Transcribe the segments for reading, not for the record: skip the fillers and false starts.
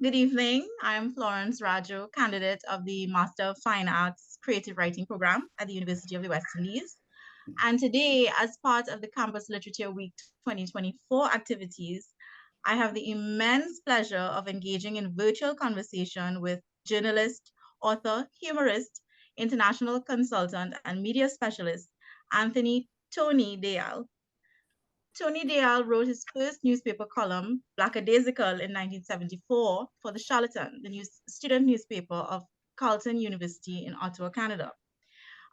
Good evening. I'm Florence Rajoo, candidate of the Master of Fine Arts Creative Writing program at the University of the West Indies. And today, as part of the Campus Literature Week 2024 activities, I have the immense pleasure of engaging in virtual conversation with journalist, author, humorist, international consultant, and media specialist, Anthony Tony Deyal. Tony Deyal wrote his first newspaper column, Lackadaisical, in 1974 for the Charlatan, the student newspaper of Carleton University in Ottawa, Canada.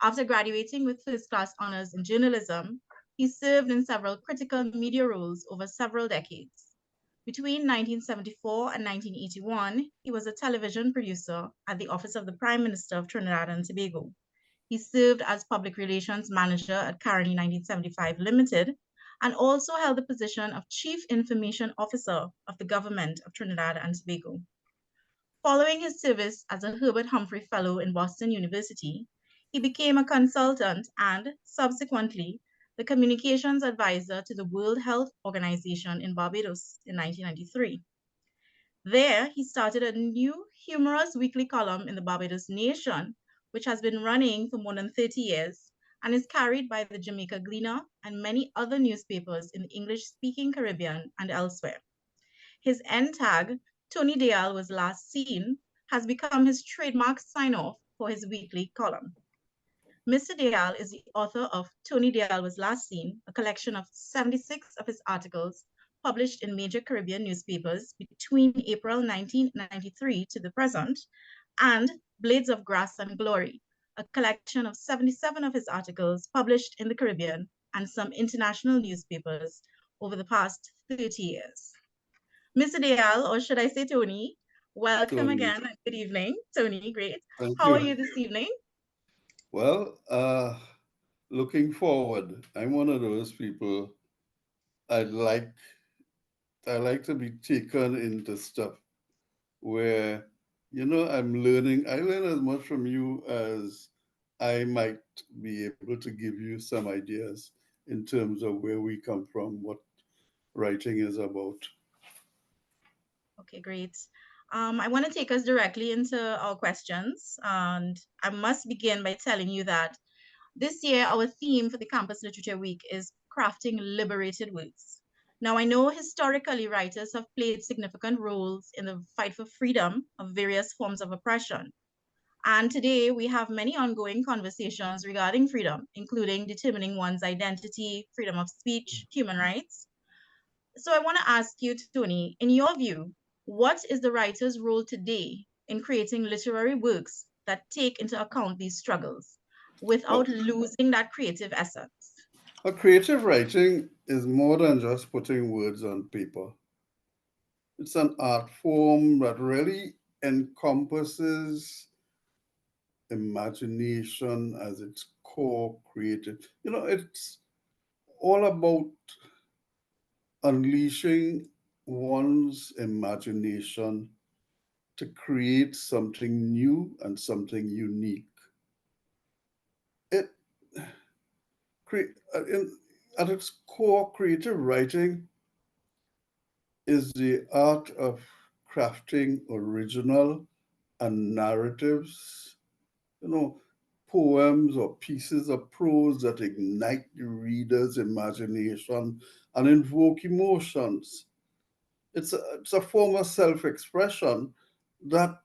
After graduating with first-class honors in journalism, he served in several critical media roles over several decades. Between 1974 and 1981, he was a television producer at the Office of the Prime Minister of Trinidad and Tobago. He served as public relations manager at Caroni 1975 Limited and also held the position of Chief Information Officer of the Government of Trinidad and Tobago. Following his service as a Herbert Humphrey Fellow in Boston University, he became a consultant and, subsequently, the communications advisor to the World Health Organization in Barbados in 1993. There, he started a new humorous weekly column in the Barbados Nation, which has been running for more than 30 years and is carried by the Jamaica Gleaner and many other newspapers in the English-speaking Caribbean and elsewhere. His end tag, Tony Deyal was last seen, has become his trademark sign-off for his weekly column. Mr. Deyal is the author of Tony Deyal Was Last Seen, a collection of 76 of his articles published in major Caribbean newspapers between April 1993 to the present, and Blades of Grass and Glory, a collection of 77 of his articles published in the Caribbean and some international newspapers over the past 30 years. Mr. Deyal, or should I say Tony, welcome Tony, again. Good evening, Tony. Great. thank How are you. you this evening? Well, looking forward, I'm one of those people. I like I like to be taken into stuff where I'm learning. I learn as much from you as I might be able to give you some ideas in terms of where we come from, what writing is about. Okay, great. I want to take us directly into our questions, and I must begin by telling you that this year our theme for the Campus Literature Week is crafting liberated words. Now, I know historically writers have played significant roles in the fight for freedom of various forms of oppression. And today we have many ongoing conversations regarding freedom, including determining one's identity, freedom of speech, human rights. So I want to ask you, Tony, in your view, what is the writer's role today in creating literary works that take into account these struggles without Well, losing that creative essence? creative writing is more than just putting words on paper. It's an art form that really encompasses imagination as its core creative. It's all about unleashing one's imagination to create something new and something unique. It at its core, creative writing is the art of crafting original and narratives, you know, poems or pieces of prose that ignite the reader's imagination and invoke emotions. It's a form of self expression that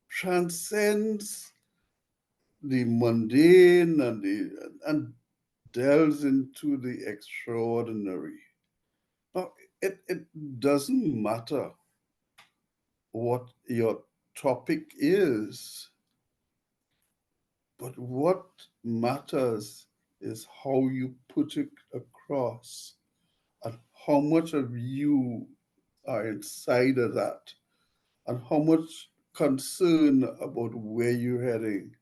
transcends the mundane and delves into the extraordinary. Now, it doesn't matter what your topic is, but what matters is how you put it across and how much of you are inside of that and how much concern about where you're heading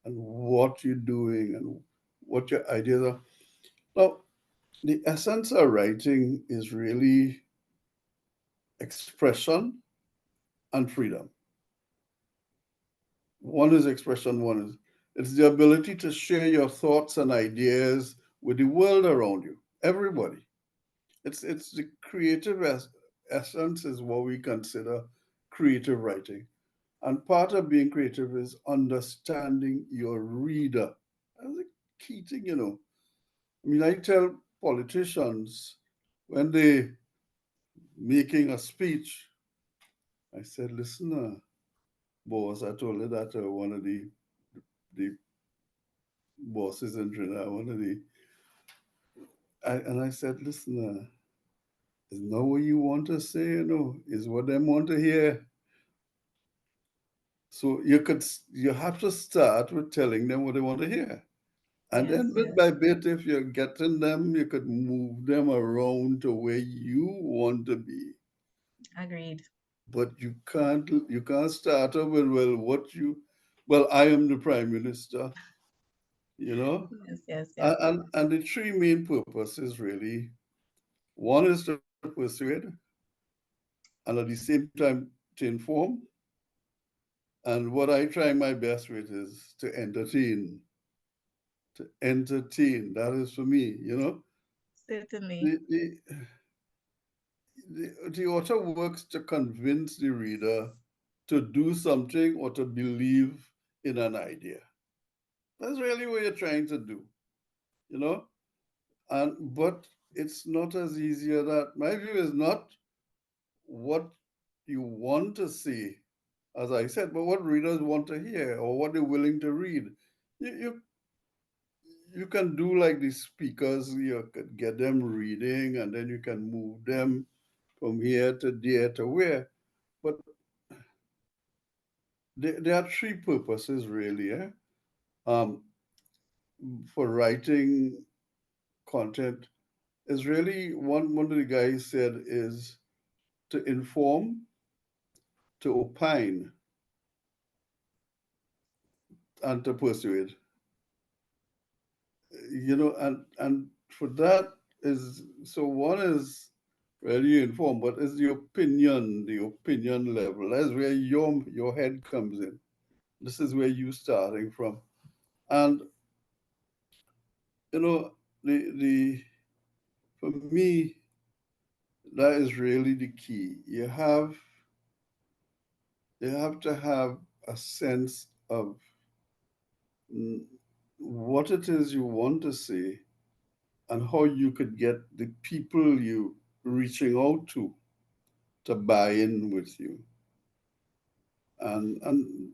and what you're doing and what your ideas are. Now, the essence of writing is really expression and freedom. One is expression, one is it's the ability to share your thoughts and ideas with the world around you, everybody. It's the creative essence is what we consider creative writing. And part of being creative is understanding your reader. That's a key thing, you know. I mean, I tell politicians when they making a speech, I said, listen, boss, I told her that one of the bosses in Trinidad, and I said, listen, it's not what you want to say, you know, it's what them want to hear. So you have to start with telling them what they want to hear. And Yes, then bit yes, by bit, if you're getting them, you could move them around to where you want to be. agreed. But you can't start off with, well, I am the prime minister, you know. Yes, yes, yes. And the three main purposes really, one is to persuade, and at the same time to inform. And what I try my best with is to entertain. To entertain. That is for me, you know. Certainly. The author works to convince the reader to do something or to believe in an idea. That's really what you're trying to do, you know? But it's not as easy as that. My view is not what you want to see, as I said, but what readers want to hear or what they're willing to read. You can do like the speakers, you could get them reading and then you can move them from here to there to where. But there are three purposes really, um, for writing content. Is really one of the guys said is to inform, to opine, and to persuade. You know, and for that is so one is really informed, but it's the opinion level. That's where your head comes in. This is where you starting from. And you know, the for me, that is really the key. You have to have a sense of mm, what it is you want to say and how you could get the people you reaching out to buy in with you. And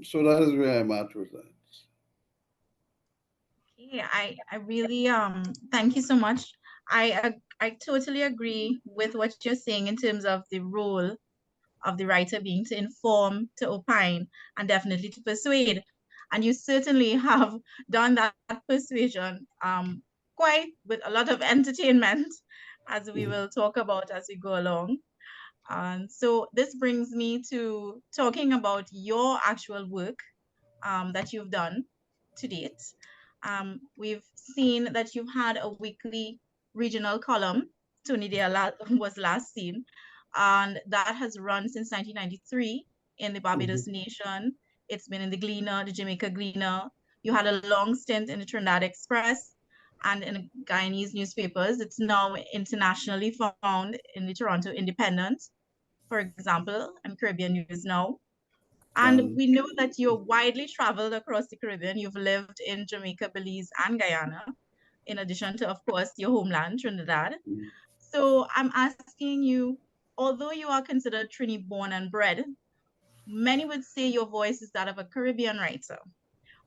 so that is where I'm at with that. Yeah, I really thank you so much. I totally agree with what you're saying in terms of the role of the writer being to inform, to opine, and definitely to persuade. And you certainly have done that persuasion quite with a lot of entertainment, as we Mhm. will talk about as we go along. And so this brings me to talking about your actual work that you've done to date. We've seen that you've had a weekly regional column. Tony Deyal was last seen, and that has run since 1993 in the Barbados Mhm. Nation. It's been in the Gleaner, the Jamaica Gleaner. You had a long stint in the Trinidad Express and in Guyanese newspapers. It's now internationally found in the Toronto Independent, for example, and Caribbean News Now. And And we know that you're widely traveled across the Caribbean. You've lived in Jamaica, Belize, and Guyana, in addition to, of course, your homeland, Trinidad. mhm. So I'm asking you, although you are considered Trini born and bred, many would say your voice is that of a Caribbean writer.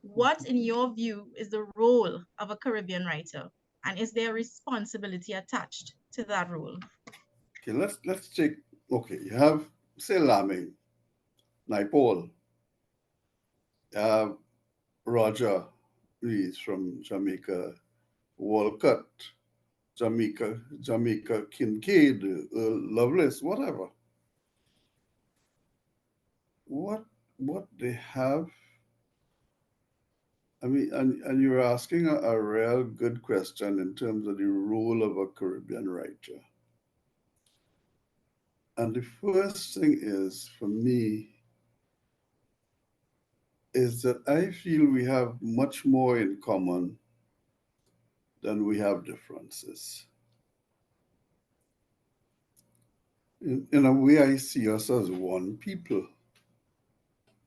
What, in your view, is the role of a Caribbean writer? And is there a responsibility attached to that role? Okay, let's take okay, you have say Lame, Naipaul, you Roger Rees from Jamaica, Walcott, Jamaica Kincaid, Lovelace, whatever. What they have, I mean, and you're asking a real good question in terms of the role of a Caribbean writer. And the first thing is, for me, is that I feel we have much more in common than we have differences. In a way, I see us as one people.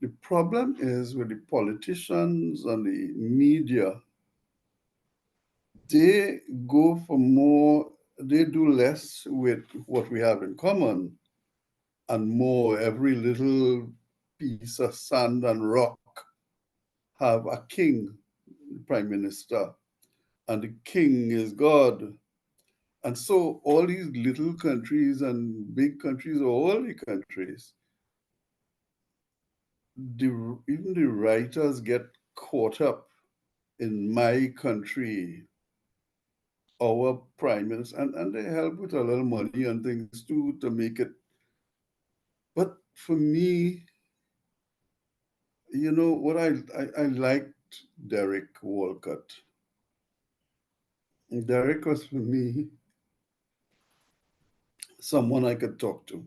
The problem is with the politicians and the media, they go for more, they do less with what we have in common and more every little piece of sand and rock have a king, the prime minister, and the king is God. And so all these little countries and big countries, all the countries, even the writers get caught up in my country, our prime minister, and they help with a little money and things too to make it. But for me, what I liked Derek Walcott. Derek was for me someone I could talk to,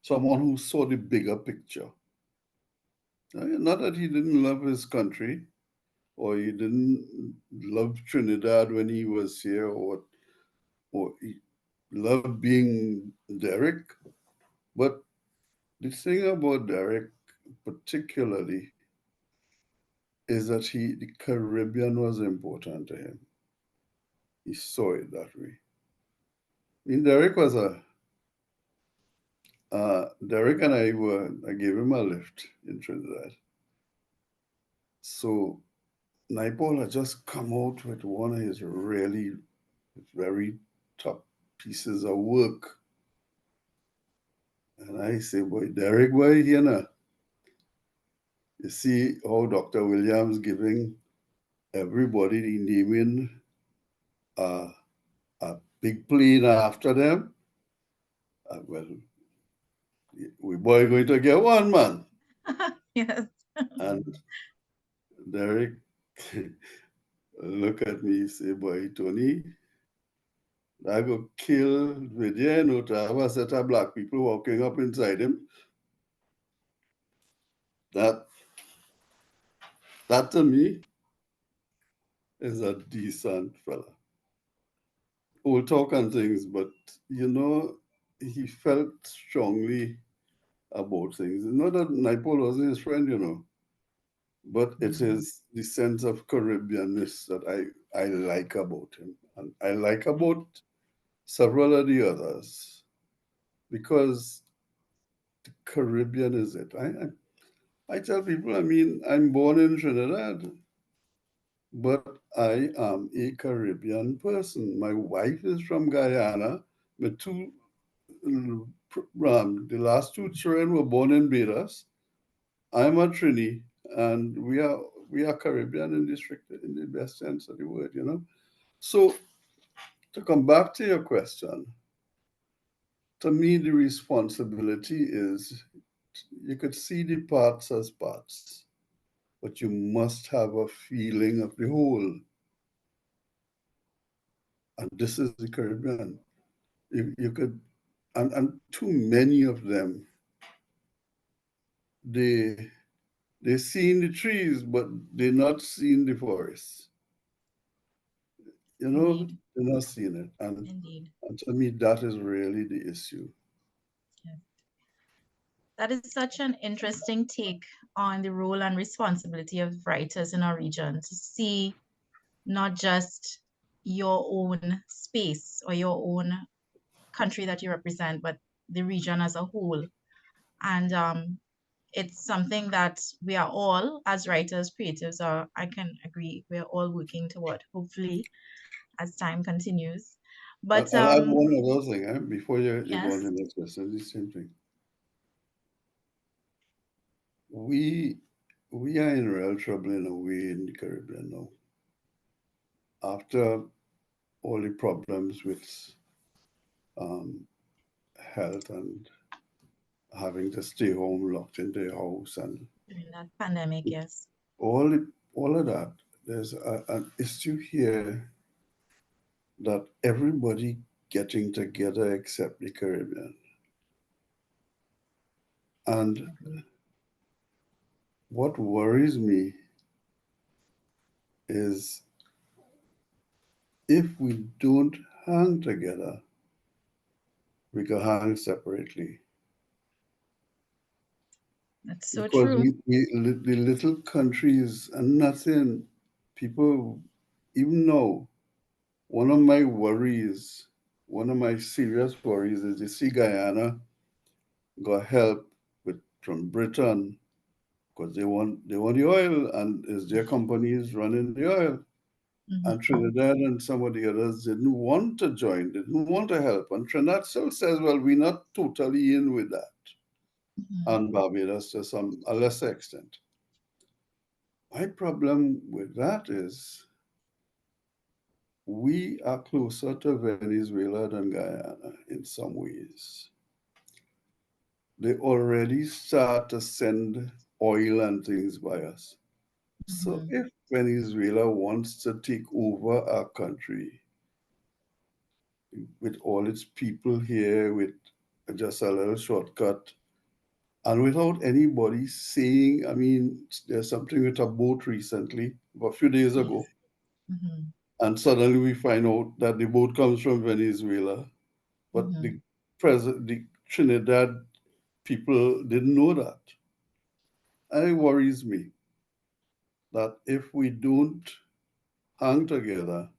someone who saw the bigger picture. Not that he didn't love his country or he didn't love Trinidad when he was here, or he loved being Derek. But the thing about Derek particularly is that the Caribbean was important to him. He saw it that way. I mean, Derek and I gave him a lift in Trinidad. So Naipaul had just come out with one of his really very top pieces of work. And I say, boy, Derek, boy, you see how Dr. Williams giving everybody the naming uh, a big plane after them? Well, we boy going to get one, man. Yes. And Derek look at me, say, boy, Tony, I go kill Vidya no to have a set of black people walking up inside him. That that to me is a decent fella. We'll talk on things, but he felt strongly about things. Not that Naipaul wasn't his friend, but it Mhm. is the sense of Caribbeanness that I like about him. And I like about several of the others because Caribbean is it. I tell people, I mean, I'm born in Trinidad, but I am a Caribbean person. My wife is from Guyana. My the last two children were born in Barbados. I'm a Trini, and we are Caribbean in the best sense of the word. So to come back to your question, to me the responsibility is you could see the parts as parts, but you must have a feeling of the whole. And this is the Caribbean. You could, and too many of them, they they seen the trees, but they not seen the forest. Indeed. They're not seeing it. Indeed. And to me, that is really the issue. Yeah. That is such an interesting take on the role and responsibility of writers in our region to see not just your own space or your own country that you represent, but the region as a whole. And it's something that we are all, as writers, creatives, are, I can agree, we're all working toward, hopefully, as time continues. But I'll add one other thing before you go on yes, to the next question. The same thing. We we are in real trouble in a way in the Caribbean now. After all the problems with um, health and having to stay home locked in their house and during that pandemic, yes. all of that, there's an issue here that everybody getting together except the Caribbean. And what worries me is if we don't hang together, we can hang separately. That's so Because true. the little countries and nothing, people, even now, one of my worries, one of my serious worries is you see Guyana got help with from Britain because they want the oil and it's their companies running the oil. And Mm-hmm. Trinidad and some of the others didn't want to join, didn't want to help. And Trinidad still says, well, we're not totally in with that. Mm-hmm. And Barbados to some a lesser extent. My problem with that is we are closer to Venezuela than Guyana in some ways. They already start to send oil and things by us. So Mm-hmm. if Venezuela wants to take over our country with all its people here, with just a little shortcut, and without anybody saying, I mean, there's something with a boat recently, a few days ago, Yes. Mm-hmm. and suddenly we find out that the boat comes from Venezuela, but Mm-hmm. the Trinidad people didn't know that. And it worries me that if we don't hang together,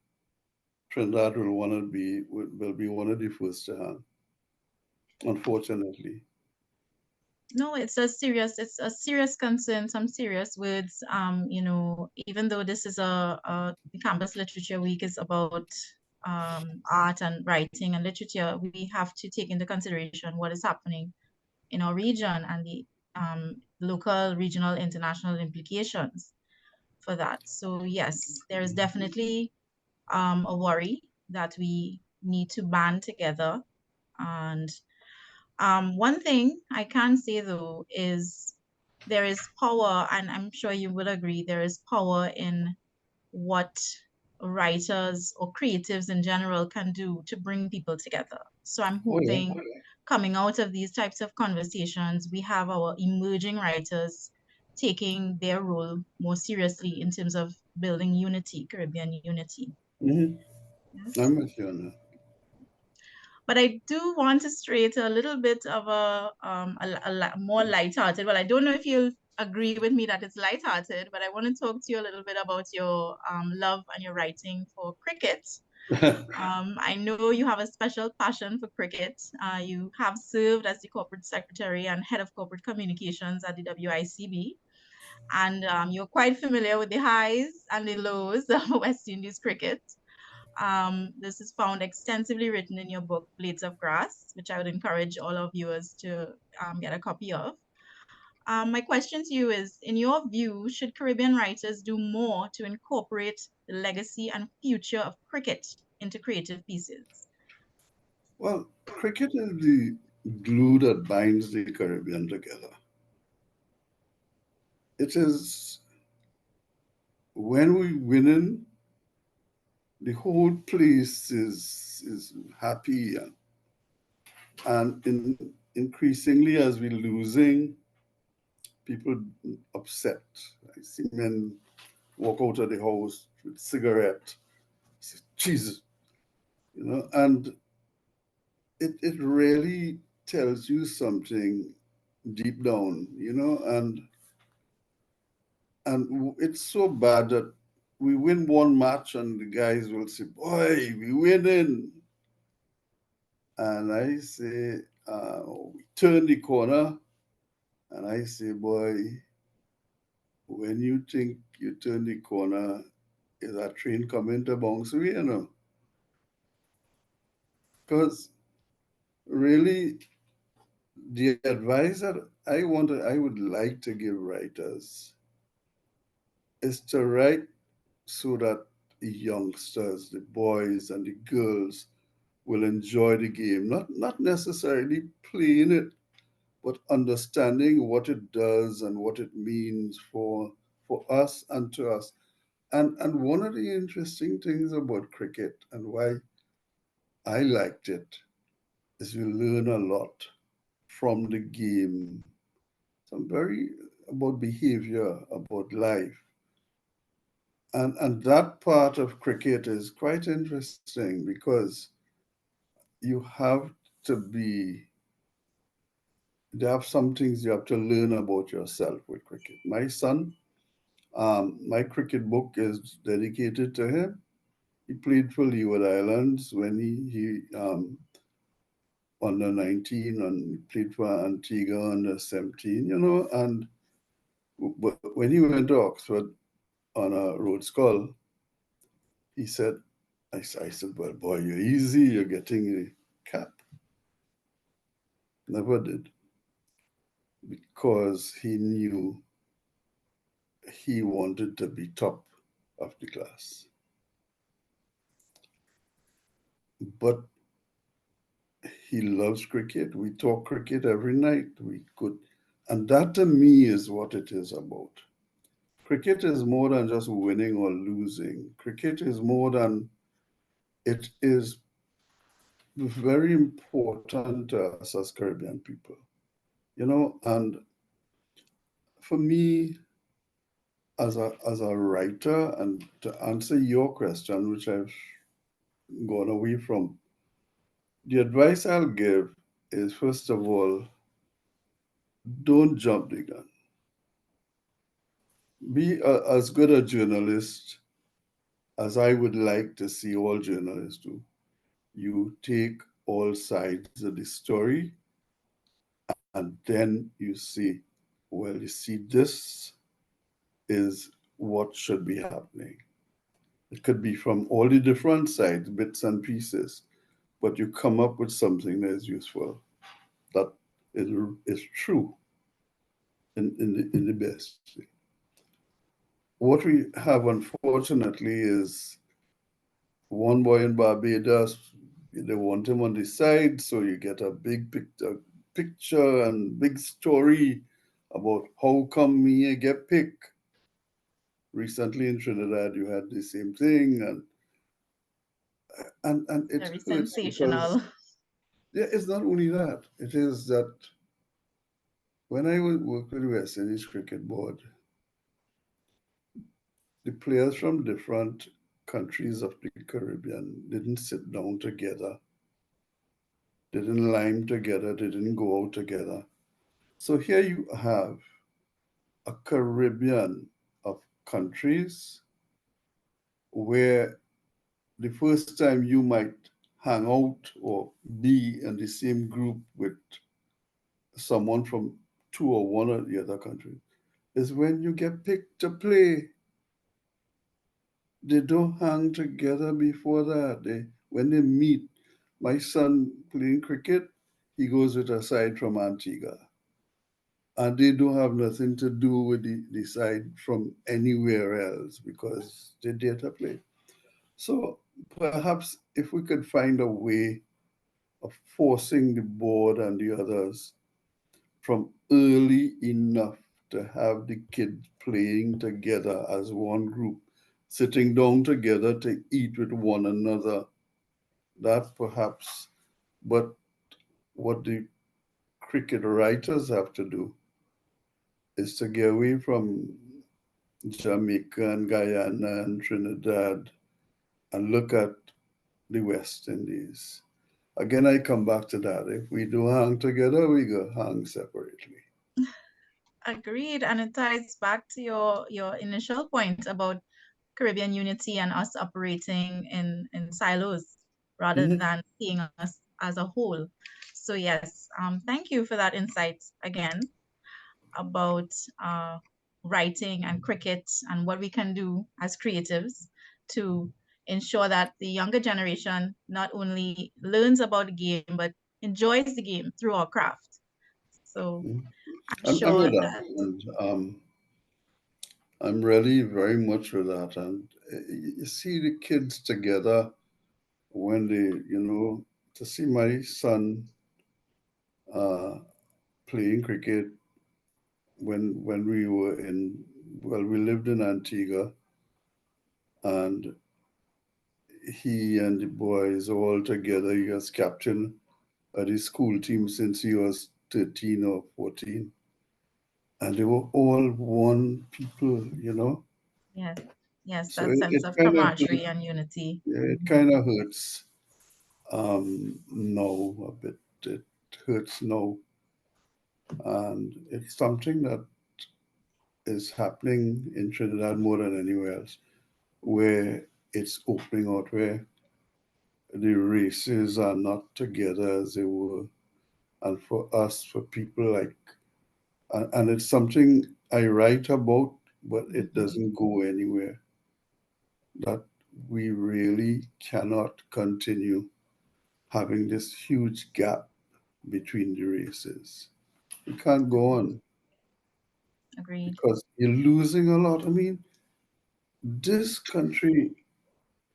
Trinidad will be one of the first to hang, unfortunately. No, it's a serious concern, some serious words. Even though this is the Campus Literature Week is about art and writing and literature, we have to take into consideration what is happening in our region and the local, regional, international implications for that. So yes, there is definitely a worry that we need to band together. And one thing I can say though is there is power, and I'm sure you will agree, there is power in what writers or creatives in general can do to bring people together. So I'm Oh yeah. hoping coming out of these types of conversations, we have our emerging writers taking their role more seriously in terms of building unity, Caribbean unity. Hmm. Yes. I'm with you on that. But I do want to stray to a little bit of a more lighthearted. Well, I don't know if you'll agree with me that it's lighthearted, but I want to talk to you a little bit about your love and your writing for cricket. I know you have a special passion for cricket. You have served as the corporate secretary and head of corporate communications at the WICB, and you're quite familiar with the highs and the lows of West Indies cricket. This is found extensively written in your book, Blades of Grass, which I would encourage all of viewers to get a copy of. My question to you is, in your view, should Caribbean writers do more to incorporate the legacy and future of cricket into creative pieces? Well, cricket is the glue that binds the Caribbean together. It is when we win in, the whole place is happy and increasingly as we're losing, people upset. I see men walk out of the house with cigarette. Say, Jesus, and it really tells you something deep down, and it's so bad that we win one match and the guys will say, "Boy, we winning," and I say, "We turn the corner," and I say, "Boy, when you think you turn the corner, is a train coming to bounce you, Because really, the advice that I would like to give writers is to write so that the youngsters, the boys and the girls will enjoy the game. Not necessarily playing it, but understanding what it does and what it means for us and to us. And one of the interesting things about cricket and why I liked it is you learn a lot from the game. Some very about behavior, about life. And that part of cricket is quite interesting because you have to be, there are some things you have to learn about yourself with cricket. My son, my cricket book is dedicated to him. He played for Leeward Islands when he under 19 and he played for Antigua under 17, and but when he went to Oxford on a road school, he said, I said, well, boy, you're easy, you're getting a cap. Never did, because he knew he wanted to be top of the class. But he loves cricket. We talk cricket every night. We could, and that to me is what it is about. Cricket is more than just winning or losing. Cricket is more than, it is very important to us as Caribbean people, and for me, as a writer, and to answer your question, which I've gone away from, the advice I'll give is, first of all, don't jump the gun. Be as good a journalist as I would like to see all journalists do. You take all sides of the story, and then you see, well, you see, this is what should be happening. It could be from all the different sides, bits and pieces, but you come up with something that is useful, that is true in the best way. What we have, unfortunately, is one boy in Barbados, they want him on the side, so you get a big picture and big story about how come he get picked. Recently in Trinidad, you had the same thing, and it Very hurts because, sensational. yeah, it's not only that. It is that when I worked with the West Indies Cricket Board, the players from different countries of the Caribbean didn't sit down together, they didn't lime together, they didn't go out together. So here you have a Caribbean of countries where the first time you might hang out or be in the same group with someone from two or one of the other countries is when you get picked to play. They don't hang together before that. When they meet, my son playing cricket, he goes with a side from Antigua. And they don't have nothing to do with the side from anywhere else because they dare to play. So perhaps if we could find a way of forcing the board and the others from early enough to have the kids playing together as one group, sitting down together to eat with one another, that perhaps, but what the cricket writers have to do is to get away from Jamaica and Guyana and Trinidad and look at the West Indies. Again, I come back to that. If we do hang together, we go hang separately. Agreed. And it ties back to your initial point about Caribbean unity and us operating in silos rather Mhm. than seeing us as a whole. So yes, thank you for that insight again about uh, writing and cricket and what we can do as creatives to ensure that the younger generation not only learns about the game but enjoys the game through our craft. So Mhm. I'm I'm sure with that, that and I'm really very much with that. And you see the kids together when to see my son uh, playing cricket when we were we lived in Antigua, and he and the boys all together. He was captain of the school team since he was 13 or 14, and they were all one people. yes, yes, So that sense it of kind of camaraderie and unity. yeah, it kind of hurts now a bit. it hurts now. And it's something that is happening in Trinidad more than anywhere else, where it's opening out, where the races are not together as they were. And for us, for people like, and it's something I write about, but it Mhm. doesn't go anywhere, that we really cannot continue having this huge gap between the races. You can't go Agreed. on Agreed. because you're losing a lot. I mean, this country,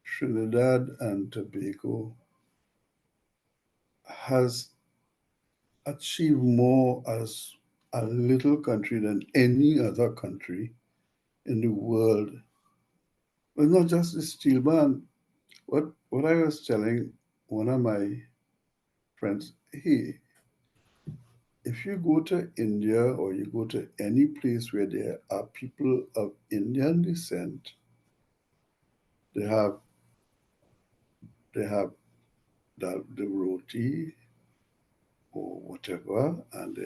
Trinidad and Tobago, has achieved more as a little country than any other country in the world. But not just the steel band. What I was telling one of my friends, hey, if you go to India or you go to any place where there are people of Indian descent, they have they have the roti or whatever, and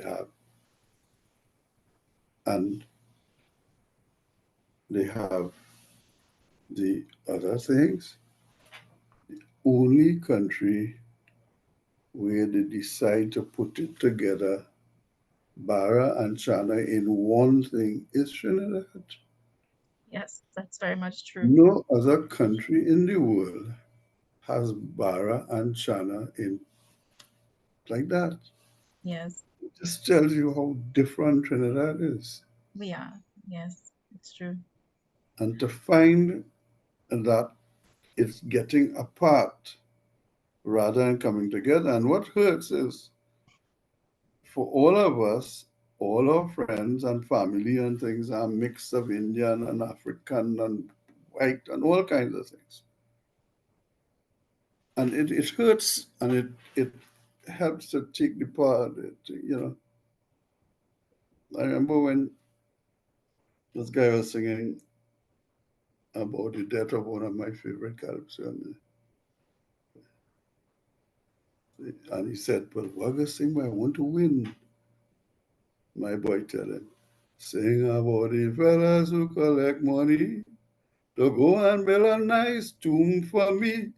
and they have the other things. Only country where they decide to put it together, Bara and China, in one thing is Trinidad. Yes, that's very much true. No other country in the world has Bara and China in like that. Yes, It just tells you how different Trinidad is. we are. Yes, it's true. And to find that it's getting apart rather than coming together. And what hurts is for all of us, all our friends and family and things are mix of Indian and African and white and all kinds of things. And it hurts and it helps to take the part. I remember when this guy was singing about the death of one of my favorite characters. And he said, well, Wagga sing, I want to win. My boy tell him, sing about the fellas who collect money to go and build a nice tomb for me.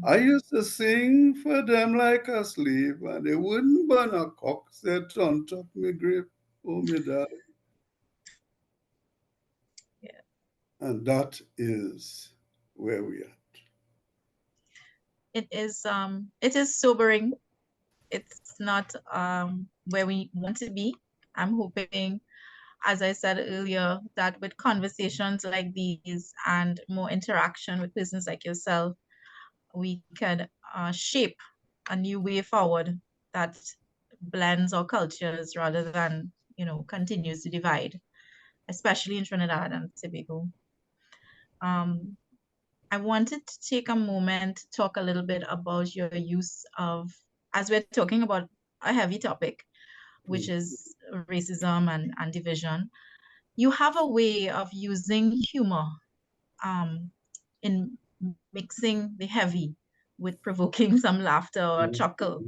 I Mhm. used to sing for them like a slave, and they wouldn't burn a cock set on top me grave. Oh, me dad. Yeah, And that is where we are. it is sobering. It's not where we want to be. I'm hoping, as I said earlier, that with conversations like these and more interaction with persons like yourself, we could shape a new way forward that blends our cultures rather than, continues to divide, especially in Trinidad and Tobago. Um, I wanted to take a moment to talk a little bit about your use of, as we're talking about a heavy topic, which is racism and division. You have a way of using humor um, in mixing the heavy with provoking some laughter or Mm. chuckle.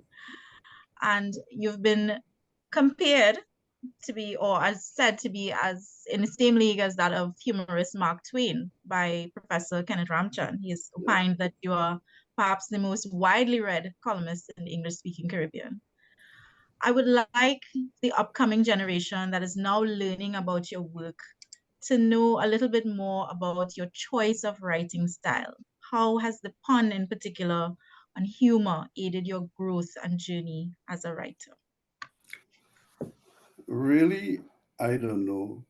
And you've been compared to be, or as said to be, as in the same league as that of humorist Mark Twain by Professor Kenneth Ramchan. He has Yeah. opined that you are perhaps the most widely read columnist in the English speaking Caribbean. I would like the upcoming generation that is now learning about your work to know a little bit more about your choice of writing style. How has the pun in particular and humor aided your growth and journey as a writer? Really, I don't know.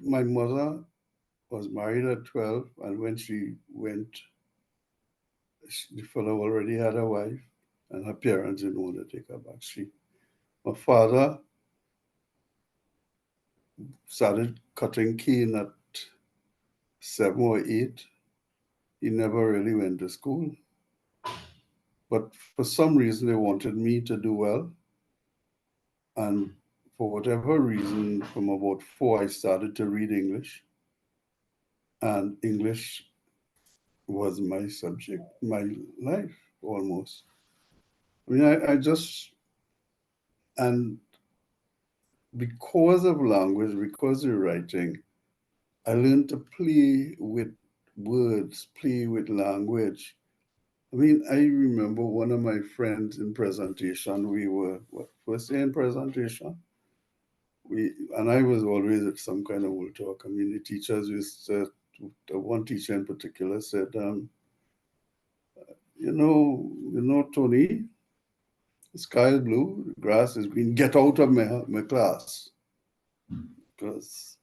My mother was married at 12, and when she went, the fellow already had a wife, and her parents didn't want to take her back. My father started cutting cane at 7 or 8. He never really went to school, but for some reason they wanted me to do well, and for whatever reason, from about 4, I started to read English, and English was my subject, my life almost. I mean, I just And because of language, because of writing, I learned to play with words, play with language. I mean, I remember one of my friends in presentation, we were, what, first day in presentation? We, and I was always at some kind of will talk. I mean, the teachers used to, the one teacher in particular said, Tony, the sky is blue, the grass is green, get out of my class. Because,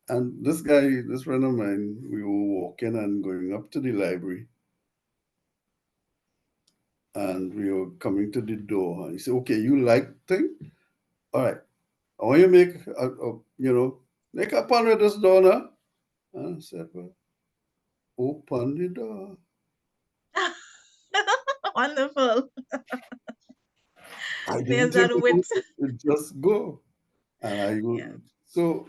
and this guy, this friend of mine, we were walking and going up to the library, and we were coming to the door. And he said, okay, you like thing? All right. I want you to make, make a pun with this door now. And I said, well, open the door. Wonderful. I didn't There's take that a wit. look, it just go. And I go. Yeah. So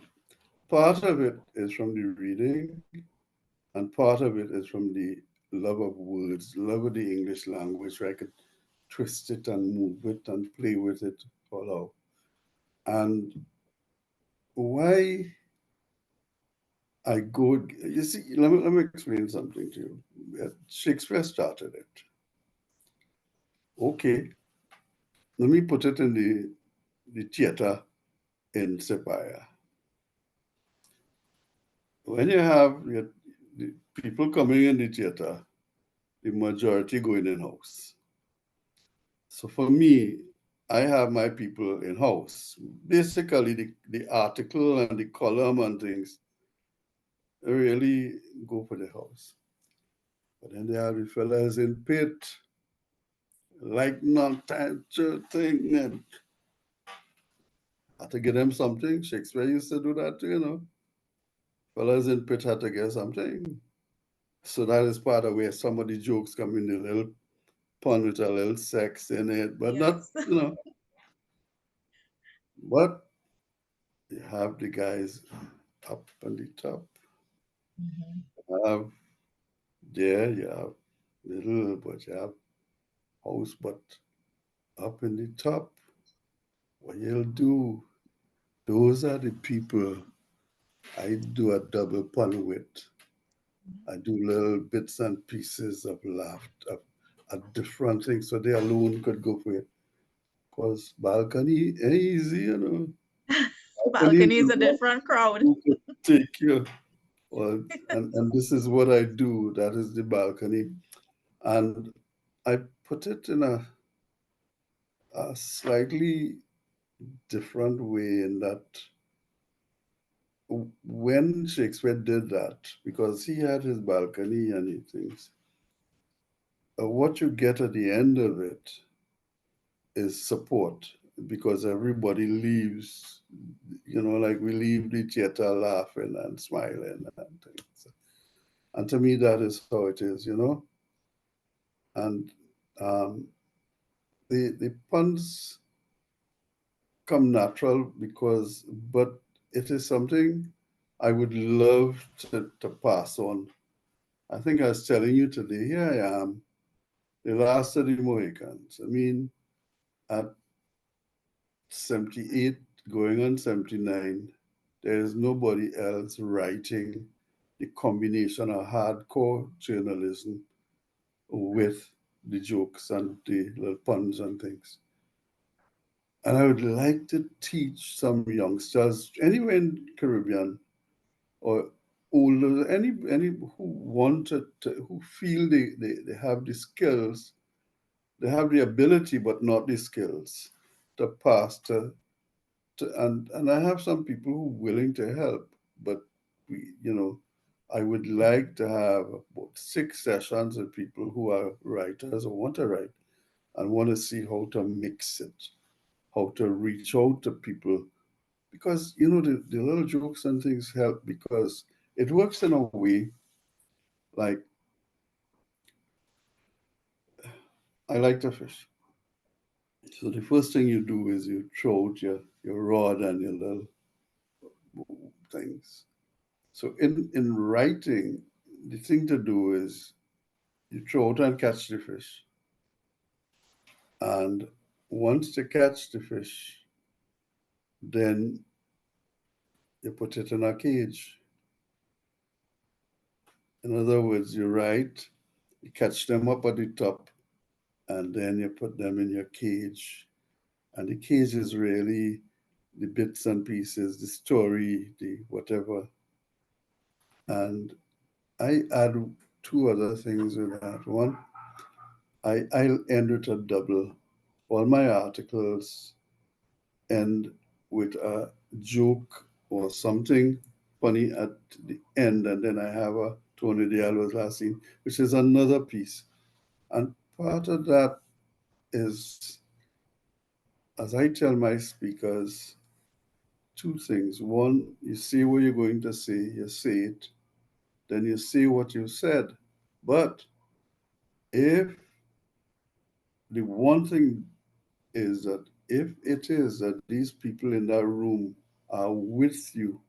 part of it is from the reading, and part of it is from the love of words, love of the English language, where I could twist it and move it and play with it all out. And why I go, you see, let me explain something to you. Shakespeare started it. Okay, let me put it in the theater in Sepaya. When you have the people coming in the theater, the majority going in house. So for me, I have my people in house. Basically, the article and the column and things really go for the house. But then there are the fellas in pit, like not that thing, and had to get them something. Shakespeare used to do that too, Fellas in pit had to get something. So that is part of where some of the jokes come in, a little pun with a little sex in it, but not, Yes. but you have the guys up on the top. Mhm. You have there, you have little, but you have house, but up in the top. What you'll do, those are the people I do a double pun with. I do little bits and pieces of laughter, of different things, so they alone could go for it. Because balcony ain't easy, Balcony Balcony is is a not different crowd. who could take you. Well, and this is what I do. That is the balcony. And I put it in a slightly different way in that when Shakespeare did that, because he had his balcony and he thinks, what you get at the end of it is support because everybody leaves, like we leave the theater laughing and smiling and things. And to me, that is how it is. And um, the puns come natural but it is something I would love to pass on. I think I was telling you today, here I am, the last of the Mohicans. I mean, at 78, going on 79, there is nobody else writing the combination of hardcore journalism with the jokes and the little puns and things. And I would like to teach some youngsters anywhere in Caribbean or older, any who wanted to, who feel they have the skills, they have the ability but not the skills to pass and I have some people who are willing to help, but we, I would like to have about 6 sessions with people who are writers or want to write and want to see how to mix it, how to reach out to people. Because, the little jokes and things help because it works in a way like I like to fish. So the first thing you do is you throw out your rod and your little things. So in writing, the thing to do is you throw out and catch the fish. And once they catch the fish, then you put it in a cage. In other words, you write, you catch them up at the top, and then you put them in your cage. And the cage is really the bits and pieces, the story, the whatever. And I add two other things with that. One, I'll end with a double. All my articles end with a joke or something funny at the end, and then I have a Tony Deyal was last seen, which is another piece. And part of that is, as I tell my speakers, two things. One, you say what you're going to say, you say it, then you say what you said. But if the one thing is that if it is that these people in that room are with you,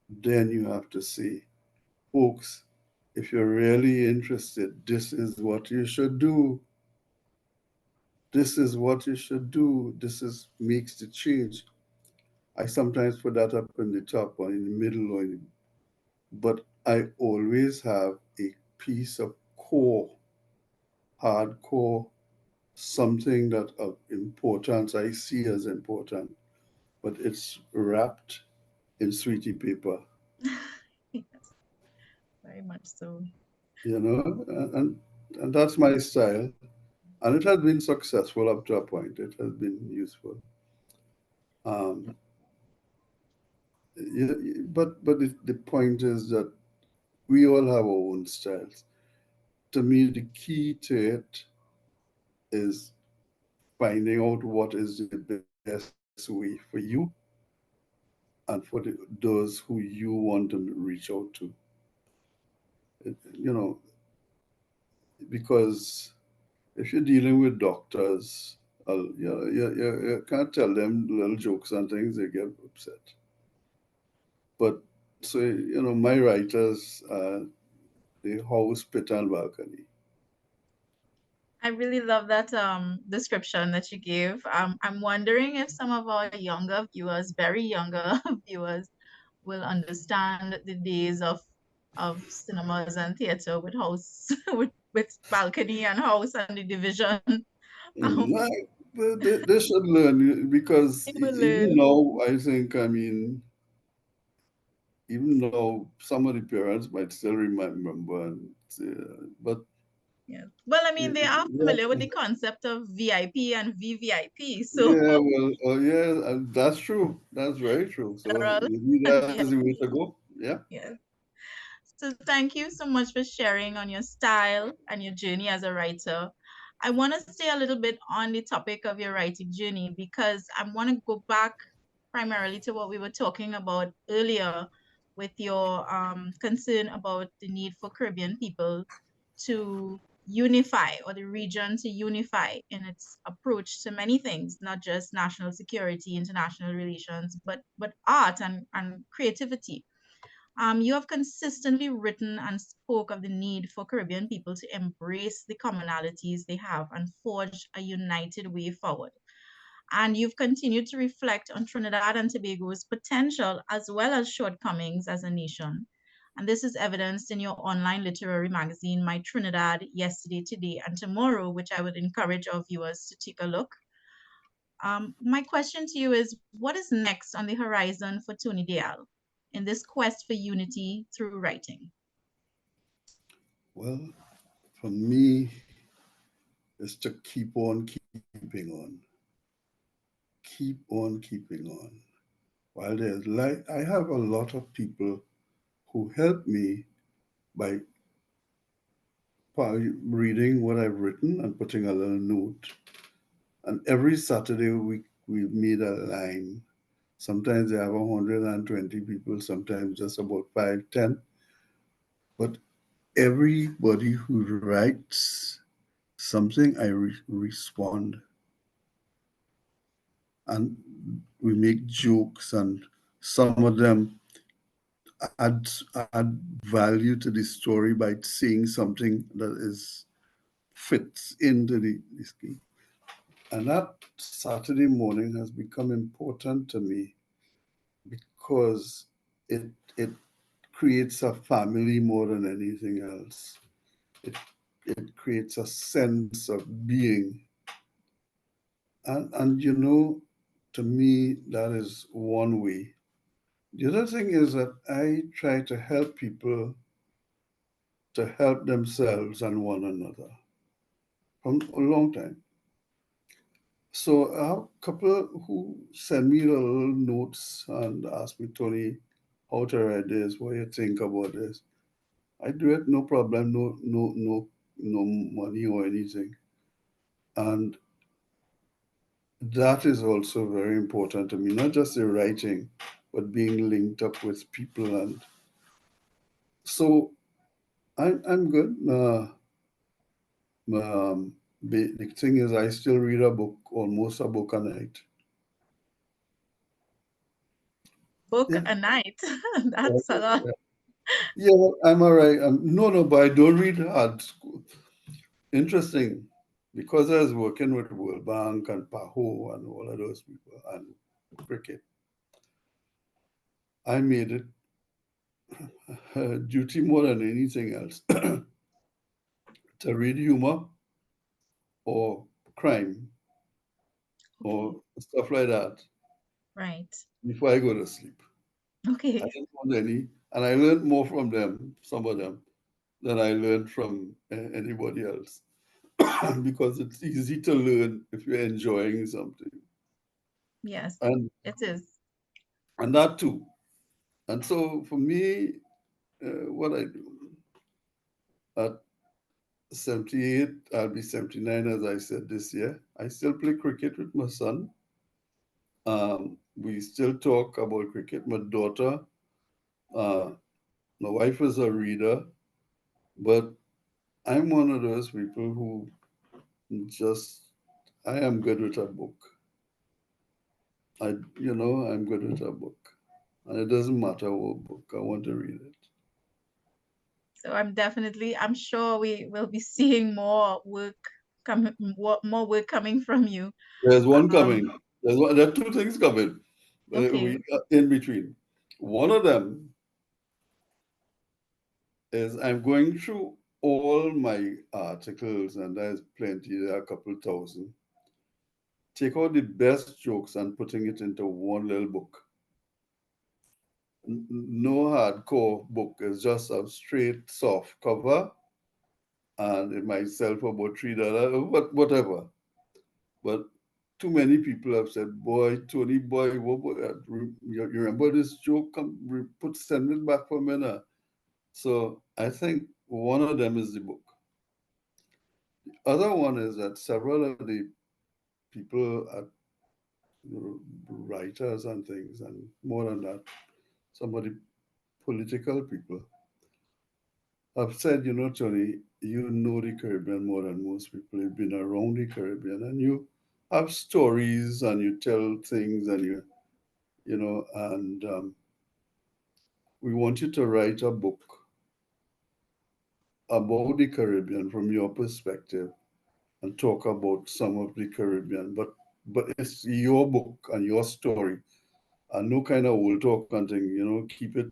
then you have to say, folks, if you're really interested, this is what you should do. This is what you should do. This is makes the change. I sometimes put that up in the top or in the middle but I always have a piece of core, hardcore, something that of importance I see as important, but it's wrapped in sweetie paper, Yes, very much so. you know, and that's my style. And it has been successful up to a point. It has been useful. Um, but the point is that we all have our own styles. To me, the key to it is finding out what is the best way for you and for those who you want to reach out to. You know, because if you're dealing with doctors, you can't tell them little jokes and things, they get upset. But so, my writers, the house, pit, and balcony. I really love that description that you gave. I'm wondering if some of our younger viewers, very younger viewers, will understand the days of cinemas and theater with house with balcony and house and the division. Um, Like, they should learn because they will even learn. now, I think, I mean, even though some of the parents might still remember, but Yes. Well, I mean, they are yeah, familiar with the concept of VIP and VVIP. So yeah, well, yeah, that's true. That's very true. So general maybe and that's the way to VIP. go. Yeah. Yes. So thank you so much for sharing on your style and your journey as a writer. I want to stay a little bit on the topic of your writing journey because I want to go back primarily to what we were talking about earlier with your concern about the need for Caribbean people to unify or the region to unify in its approach to many things, not just national security, international relations, but art and creativity. You have consistently written and spoke of the need for Caribbean people to embrace the commonalities they have and forge a united way forward. And you've continued to reflect on Trinidad and Tobago's potential as well as shortcomings as a nation. And this is evidenced in your online literary magazine, My Trinidad, Yesterday, Today, and Tomorrow, which I would encourage our viewers to take a look. My question to you is what is next on the horizon for Tony Deyal in this quest for unity through writing? Well, for me, is to keep on keeping on, keeping on. While there's like, I have a lot of people who help me by reading what I've written and putting a little note. And every Saturday we meet a line. Sometimes they have 120 people, sometimes just about 5, 10. But everybody who writes something, I respond. And we make jokes, and some of them add value to the story by saying something that is fits into the scheme. And that Saturday morning has become important to me because it creates a family more than anything else. It it creates a sense of being. And to me, that is one way. The other thing is that I try to help people to help themselves and one another from a long time. So I have a couple who send me little notes and ask me, Tony, how to write this, what you think about this. I do it, no problem, no money or anything. And that is also very important to me, not just the writing, but being linked up with people. And so I'm good. The thing is, I still read a book, almost a book a night. Book Yeah. a night. Yeah, That's a lot. yeah, well, I'm all right. No, but I don't read hard. Interesting, because I was working with World Bank and PAHO and all of those people and cricket. I made it duty more than anything else to read humor or crime Okay. or stuff like that Right. before I go to sleep. I Okay. didn't want any, and I learned more from them, some of them, than I learned from anybody else. Because it's easy to learn if you're enjoying something, Yes, and it is. that too. And so for me, what I do at 78, I'll be 79 as I said this year. I still play cricket with my son. We still talk about cricket. My daughter, uh, my wife is a reader, but I'm one of those people who just I am good with a book. I'm good with a book, and it doesn't matter what book I want to read it. So I'm sure we will be seeing more work more work coming from you. There's one Um, coming. There are two things coming. We okay. in between. One of them is I'm going through all my articles, and there's plenty. There are a couple thousand. Take out the best jokes and putting it into one little book. No hardcore book. It's just a straight soft cover, and it might sell for about $3, but whatever. But too many people have said, "Boy, Tony, boy, you remember this joke? Come, send it back for me now." So I think one of them is the book. Other one is that several of the people at writers and things, and more than that, some of the political people have said, Tony, you know the Caribbean more than most people. You've been around the Caribbean, and you have stories, and you tell things, and and we want you to write a book about the Caribbean from your perspective and talk about some of the Caribbean. But it's your book and your story, and no kind of old talk and thing. Keep it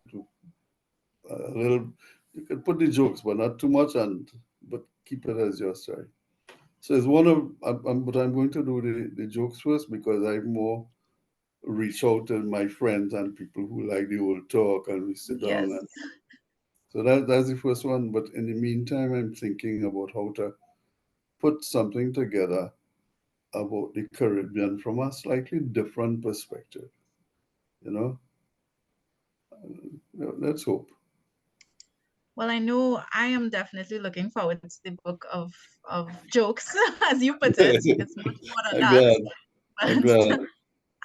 a little. You can put the jokes, but not too much, and but keep it as your story. So it's one of, but I'm going to do the jokes first because I more reach out to my friends and people who like the old talk, and we sit down. Yes. And so that's the first one. But in the meantime, I'm thinking about how to put something together about the Caribbean from a slightly different perspective. You know, let's hope. Well, I know I am definitely looking forward to the book of jokes, as you put it. It's much more than I'm that, glad. I'm glad. but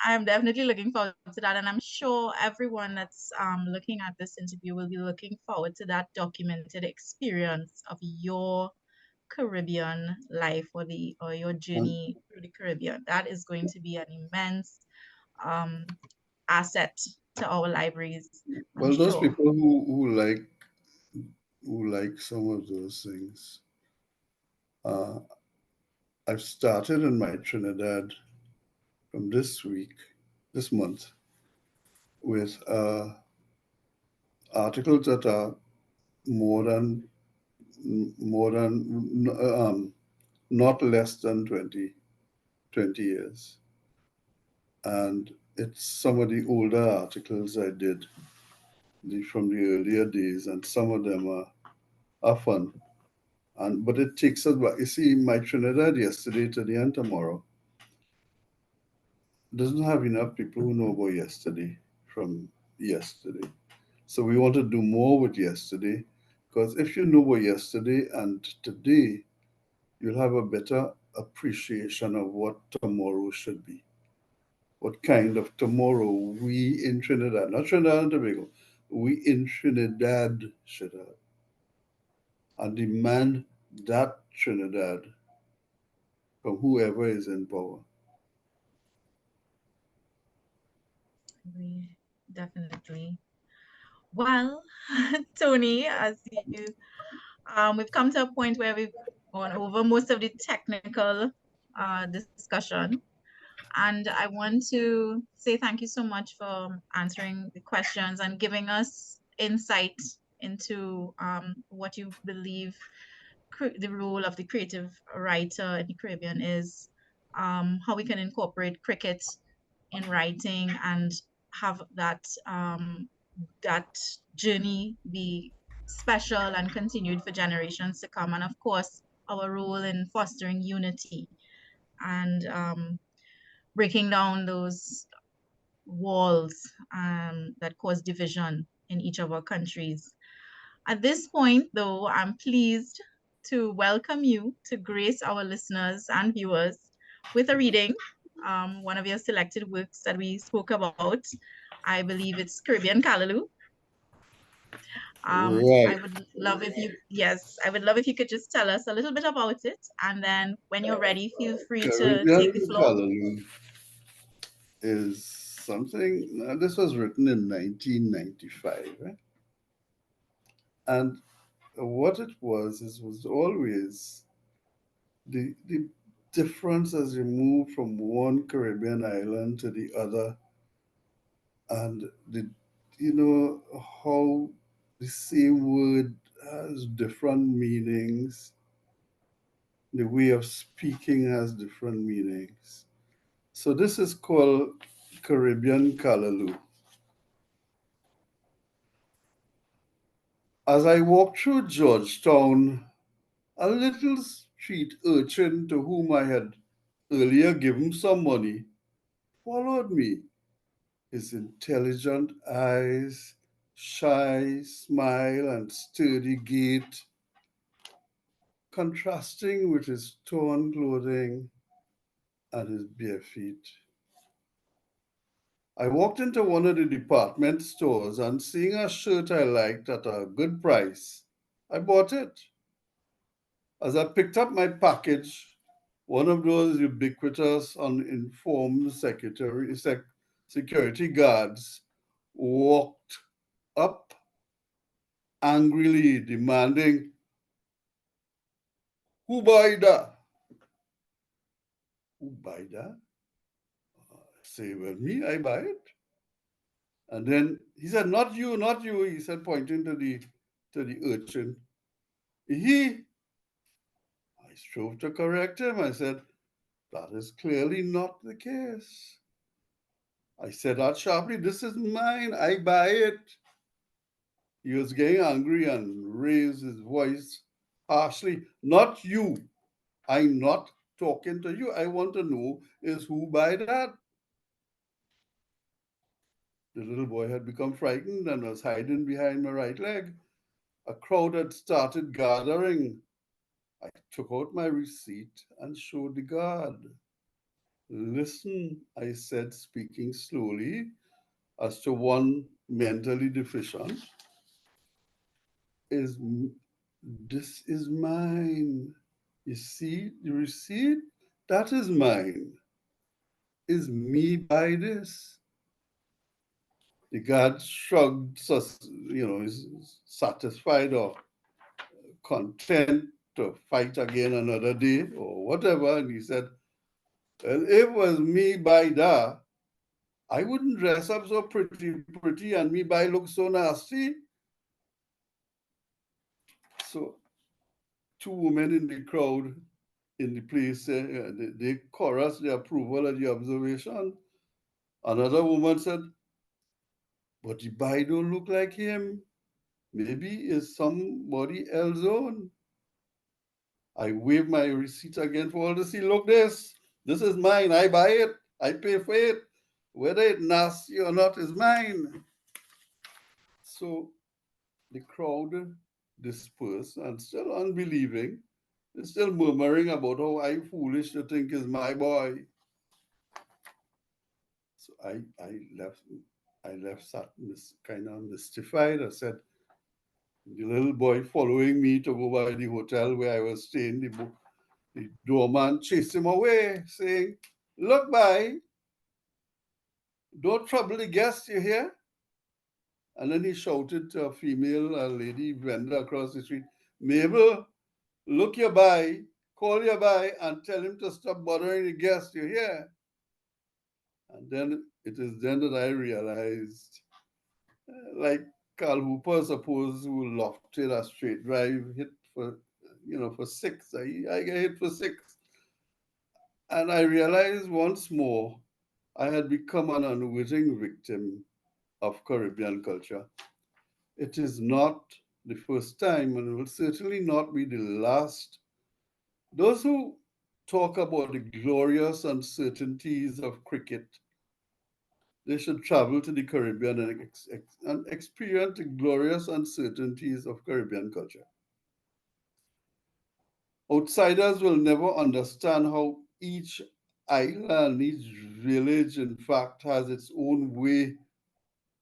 I am definitely looking forward to that, and I'm sure everyone that's looking at this interview will be looking forward to that documented experience of your Caribbean life or your And, journey through the Caribbean. That is going to be an immense um, asset to our libraries, I'm well, those sure. people who like some of those things. Uh, I've started in my Trinidad from this week, this month, with articles that are more than more than not less than 20 years, and it's some of the older articles I did from the earlier days, and some of them are fun. And but it takes us back. You see, my Trinidad yesterday, today, and tomorrow doesn't have enough people who know about yesterday from yesterday. So we want to do more with yesterday, because if you know about yesterday and today, you'll have a better appreciation of what tomorrow should be. What kind of tomorrow we in Trinidad, not Trinidad and Tobago, we in Trinidad should have, and demand that Trinidad from whoever is in power. We definitely. Well, Tony, as you, we've come to a point where we've gone over most of the technical discussion. And I want to say thank you so much for answering the questions and giving us insight into what you believe the role of the creative writer in the Caribbean is, how we can incorporate cricket in writing and have that journey be special and continued for generations to come. And of course, our role in fostering unity and breaking down those walls that cause division in each of our countries. At this point, though, I'm pleased to welcome you to grace our listeners and viewers with a reading, one of your selected works that we spoke about. I believe it's Caribbean Callaloo. I Right. would love if you, yes, I would love if you could just tell us a little bit about it. And then when you're ready, feel free to take the Caribbean floor. Colony is something, this was written in 1995, right? And what it was always the difference as you move from one Caribbean island to the other, and how the same word has different meanings, the way of speaking has different meanings. So this is called Caribbean Callaloo. As I walked through Georgetown, a little street urchin to whom I had earlier given some money followed me, his intelligent eyes, shy smile, and sturdy gait contrasting with his torn clothing and his bare feet. I walked into one of the department stores and seeing a shirt I liked at a good price, I bought it. As I picked up my package, one of those ubiquitous uninformed security guards walked up angrily demanding, "Who buy that? Who buy that?" Say, "Well, me, I buy it." And then he said, "Not you, not you," he said, pointing to the urchin. He, I strove to correct him. I said, "That is clearly not the case." I said that sharply, "This is mine, I buy it." He was getting angry and raised his voice harshly. "Not you. I'm not talking to you. I want to know is who buy that." The little boy had become frightened and was hiding behind my right leg. A crowd had started gathering. I took out my receipt and showed the guard. "Listen," I said, speaking slowly as to one mentally deficient, is this is mine. You see the receipt? That is mine. Is me buy this? The guard shrugged, is satisfied or content to fight again another day or whatever. And he said, well, if it was me by that, I wouldn't dress up so pretty and me by look so nasty. So two women in the crowd in the place, they chorus their approval of the observation. Another woman said, but the boy don't look like him. Maybe it's somebody else own. I wave my receipt again for all to see. Look this. This is mine. I buy it. I pay for it. Whether it's nasty or not is mine. So the crowd dispersed and still unbelieving. They're still murmuring about how I foolish to think is my boy. So I left sat kind of mystified. I said, the little boy following me to go by the hotel where I was staying, the doorman chased him away, saying, look by, don't trouble the guests, you hear? And then he shouted to a lady vendor across the street, Mabel, look your by, call your by, and tell him to stop bothering the guests, you hear? And then it is then that I realized, like Carl Hooper, suppose, who lofted a straight drive, hit for, for six. I get hit for six. And I realized once more I had become an unwitting victim of Caribbean culture. It is not the first time, and it will certainly not be the last. Those who talk about the glorious uncertainties of cricket, they should travel to the Caribbean and experience the glorious uncertainties of Caribbean culture. Outsiders will never understand how each island, each village, in fact, has its own way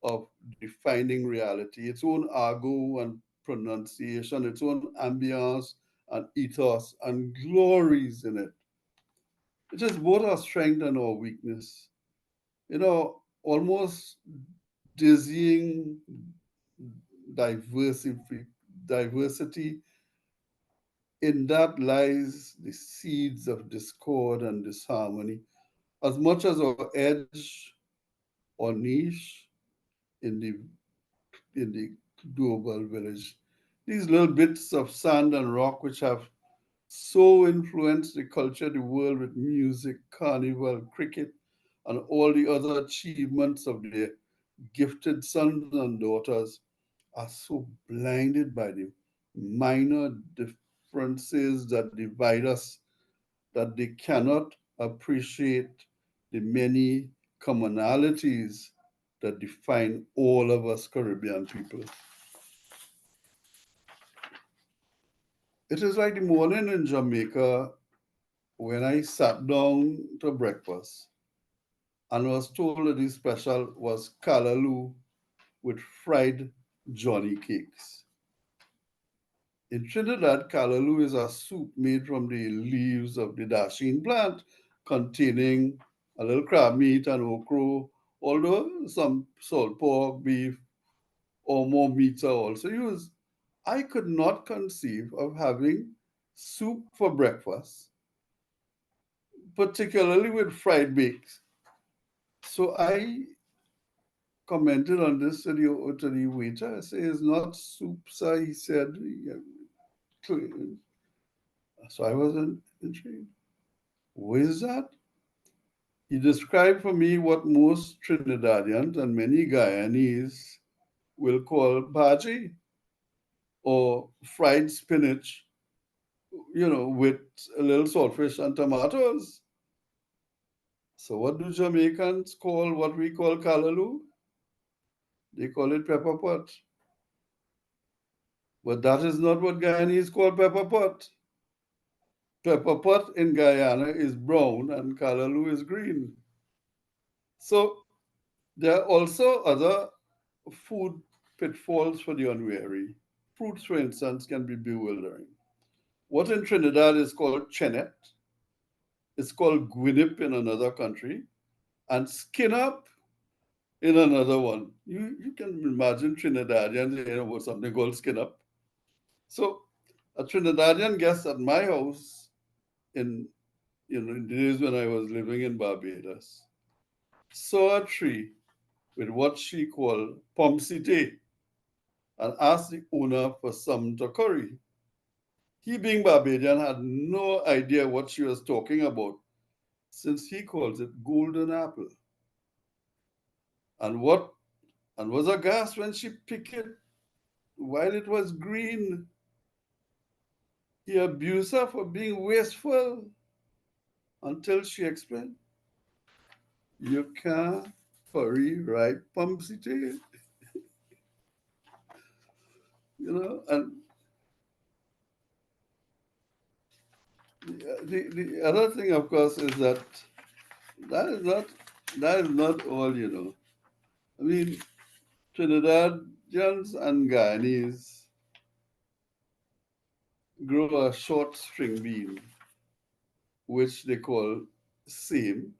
of defining reality, its own argot and pronunciation, its own ambience and ethos and glories in it. It is both our strength and our weakness. Almost dizzying diversity, diversity. In that lies the seeds of discord and disharmony, as much as our edge or niche in the global village. These little bits of sand and rock which have so influenced the culture of the world with music, carnival, cricket, and all the other achievements of their gifted sons and daughters are so blinded by the minor differences that divide us that they cannot appreciate the many commonalities that define all of us Caribbean people. It is like the morning in Jamaica when I sat down to breakfast and was told that the special was callaloo with fried Johnny cakes. In Trinidad, callaloo is a soup made from the leaves of the dasheen plant, containing a little crab meat and okra, although some salt pork, beef, or more meats are also used. I could not conceive of having soup for breakfast, particularly with fried bakes. So I commented on this to the waiter. I say, it's not soup, sir. He said, "Yeah, so I wasn't intrigued. What is that? He described for me what most Trinidadians and many Guyanese will call bhaji or fried spinach, with a little saltfish and tomatoes. So what do Jamaicans call what we call callaloo? They call it pepper pot. But that is not what Guyanese call pepper pot. Pepper pot in Guyana is brown and callaloo is green. So there are also other food pitfalls for the unwary. Fruits, for instance, can be bewildering. What in Trinidad is called chenet is called guinip in another country, and skin up in another one. You can imagine Trinidadians hearing about something called skin up. So A Trinidadian guest at my house in in the days when I was living in Barbados saw a tree with what she called pomsite and asked the owner for some to curry. He, being Barbadian, had no idea what she was talking about since he calls it golden apple. And what and was aghast when she picked it while it was green. He abused her for being wasteful until she explained, "You can't curry ripe pomsite," and the other thing, of course, is that that is not that is not all. I mean, Trinidadians and Guyanese grow a short string bean, which they call same,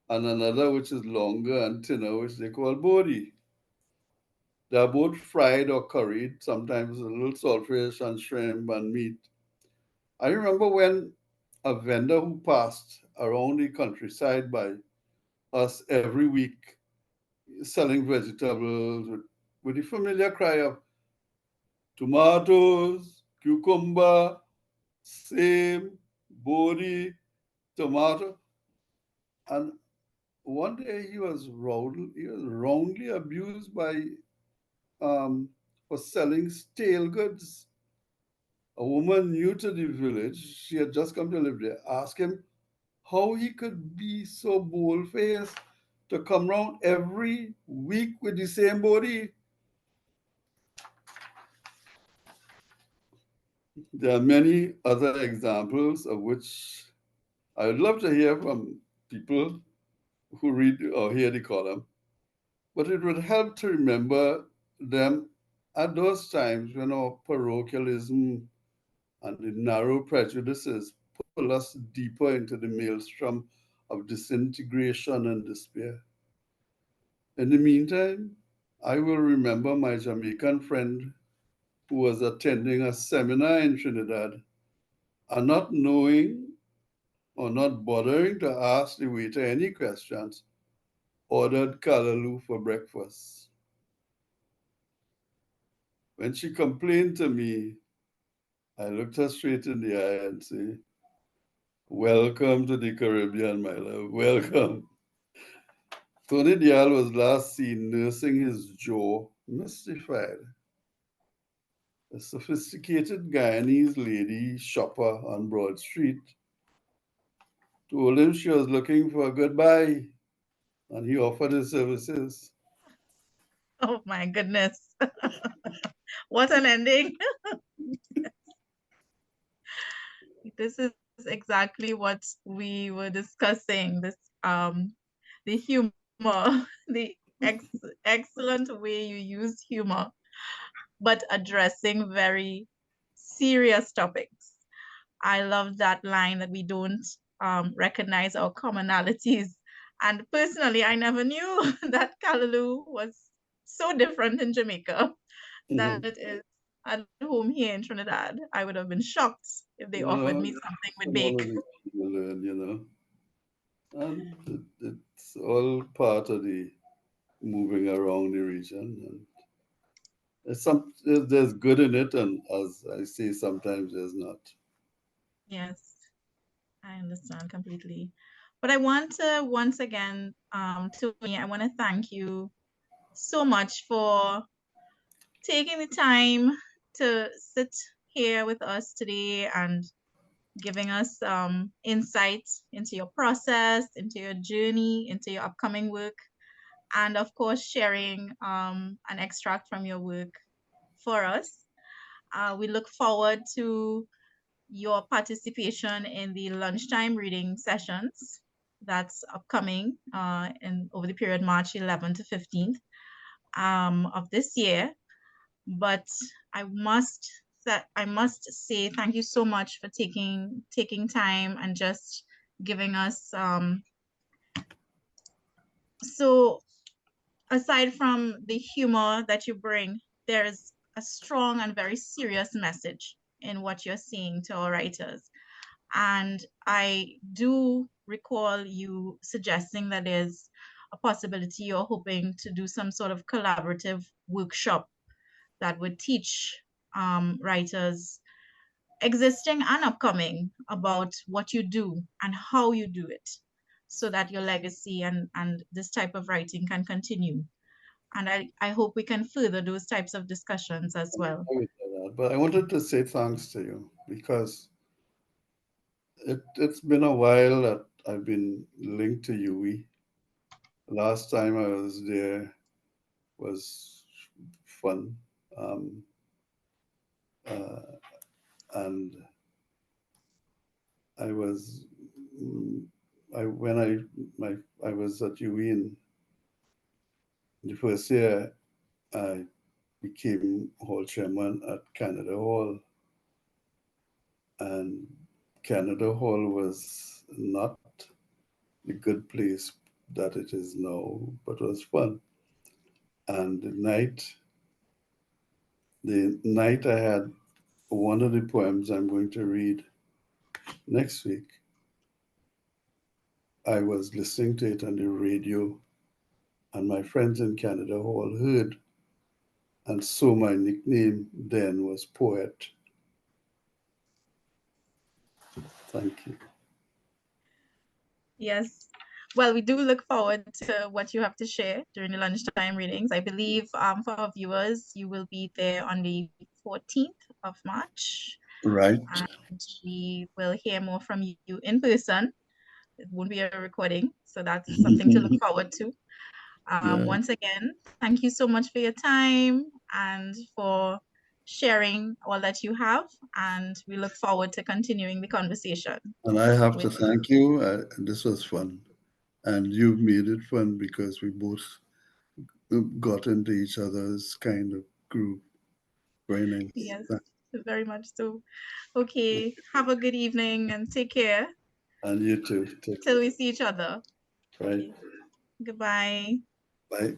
and another which is longer and thinner, which they call bodi. They're both fried or curried, sometimes a little saltfish and shrimp and meat. I remember when a vendor who passed around the countryside by us every week selling vegetables with the familiar cry of tomatoes, cucumber, same, bodi, tomato. And one day he was roundly abused for selling stale goods. A woman new to the village, she had just come to live there, asked him how he could be so bold-faced to come round every week with the same body. There are many other examples of which I would love to hear from people who read or hear the column, but it would help to remember them at those times when our parochialism and the narrow prejudices pull us deeper into the maelstrom of disintegration and despair. In the meantime, I will remember my Jamaican friend who was attending a seminar in Trinidad and not knowing or not bothering to ask the waiter any questions, ordered callaloo for breakfast. When she complained to me, I looked her straight in the eye and said, "Welcome to the Caribbean, my love. Welcome." Tony Deyal was last seen nursing his jaw, mystified. A sophisticated Guyanese lady shopper on Broad Street told him she was looking for a goodbye, and he offered his services. Oh my goodness. What an ending. This is exactly what we were discussing. The humor, the excellent way you use humor, but addressing very serious topics. I love that line that we don't recognize our commonalities. And personally, I never knew that Callaloo was so different in Jamaica than Mhm. it is at home here in Trinidad. I would have been shocked if they offered me something with One bake. of the things you learn. And it's all part of the moving around the region. And there's good in it, and as I say, sometimes there's not. Yes, I understand completely. But I want to once again, Tony, I want to thank you so much for taking the time to sit here with us today and giving us insight into your process, into your journey, into your upcoming work, and of course, sharing an extract from your work for us. We look forward to your participation in the lunchtime reading sessions that's upcoming in over the period March 11th to 15th of this year. But I must say thank you so much for taking time and just giving us so aside from the humor that you bring, there's a strong and very serious message in what you're saying to our writers. And I do recall you suggesting that there's a possibility you're hoping to do some sort of collaborative workshop that would teach writers existing and upcoming about what you do and how you do it so that your legacy and this type of writing can continue. And I hope we can further those types of discussions as well. But I wanted to say thanks to you because it's been a while that I've been linked to UE. Last time I was there was fun. Um, uh, and I was, mm, I when I was at UE in the first year, I became hall chairman at Canada Hall, and Canada Hall was not the good place that it is now, but it was fun. And the night I had one of the poems I'm going to read next week, I was listening to it on the radio, and my friends in Canada Hall heard, and so my nickname then was Poet. Thank you. Yes. Well, we do look forward to what you have to share during the lunchtime readings. I believe for our viewers, you will be there on the 14th of March, Right. and we will hear more from you in person. It won't be a recording, so that's something to look forward to. Right. Once again, thank you so much for your time and for sharing all that you have, and we look forward to continuing the conversation And I have to with you. thank you. This was fun. And you made it fun because we both got into each other's kind of groove. Very nice. Yes, very much so. Okay, have a good evening and take care And you too. Take till care. we see each other. Right. Okay, goodbye. Bye.